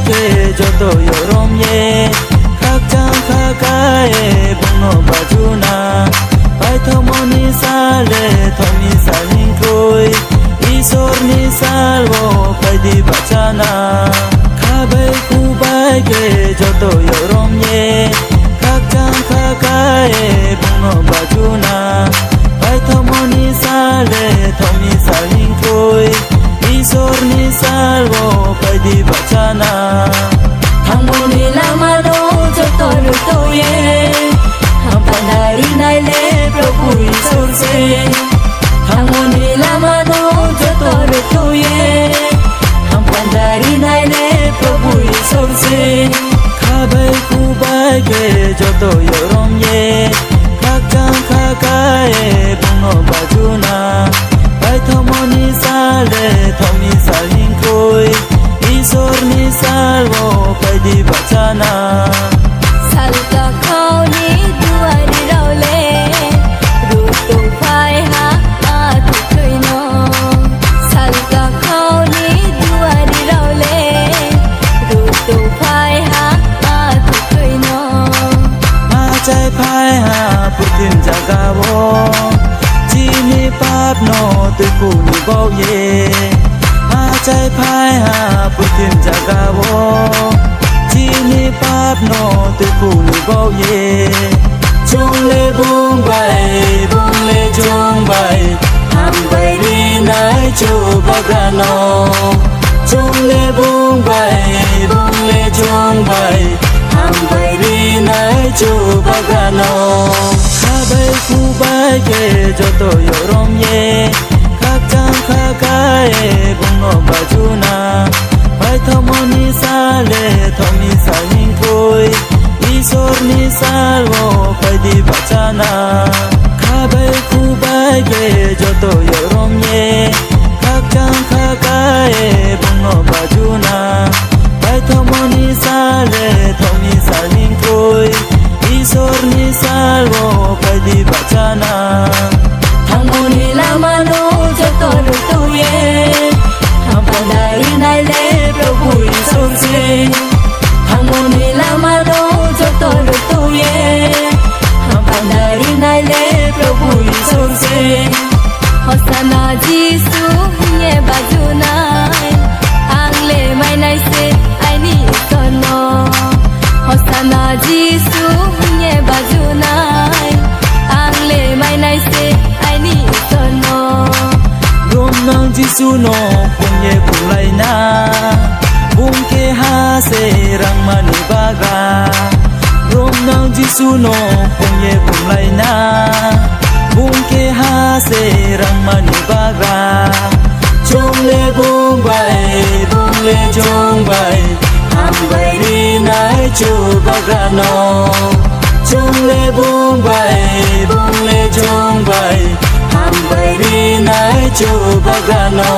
ke joto yorom ye khak chang khakae bono bajuna pai thomoni sale thomi salin koi isor ni salvo pai di bachana khabai kubai ke joto yorom ye khak chang khakae bono bajuna pai thomoni sale thomi salin koi isor ni salvo pai di bachana thangmoni lama do joto ruto ye hampanari naile prabhu isor se thangmoni lama do joto ruto ye hampanari naile prabhu isor se khabai kubai ke joto yorom ye khak chang khakae bono bajuna pai thomoni sale thomi salin koi isor ni salvo pai di bachana salka khawni duari raule ruto phai ha a thukai no salka khawni duari raule ruto phai ha a thukai no ma chai phai ha putin jagabo chini pap no tu ku ni bao ye ma chai phai ha putin jagabo chini pap no tu ku ni bao ye chung le bung le chung bai ham bai ri nai chu bagano chung le bung le chung bai ham bai ri nai chu bagano khabai kubai ke joto yorom ye khak chang khakae bono bajuna pai thomoni sale thomi salin koi isor ni salvo pai di bachana khabai kubai ke joto yorom ye khak chang khakae bono bajuna pai thomoni sale thomi salin koi isor ni salvo pai di bachana thangmoni lama do joto ruto ye hampanari naile prabhu isor se thangmoni lama do joto ruto ye hampanari naile prabhu isor se hosana jisu ye bajuna angle mai nai se aini sono hosana jisu ye bajuna angle mai nai se aini sono rom nang jisu no punye kulai na bung ke ha se rang mani baga rom nang jisu no punye kulai na bung ke ha se rang mani baga chung le bung le chung bai ham bai ri nai chu bagano chung le bung le chung bai ham bai ri nai chu bagano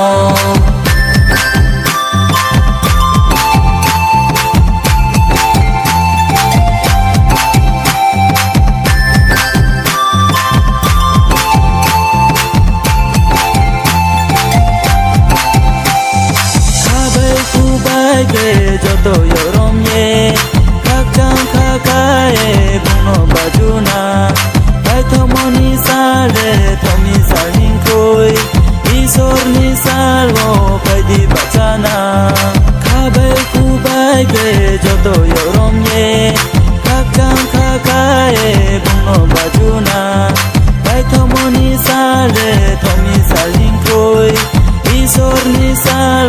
khabai kubai ke joto yorom ye khak chang khakae bono bajuna pai thomoni sale thomi salin koi isor ni salvo pai di bachana khabai kubai ke joto yorom ye khak chang khakae bono bajuna pai thomoni sale thomi salin koi isor ni salvo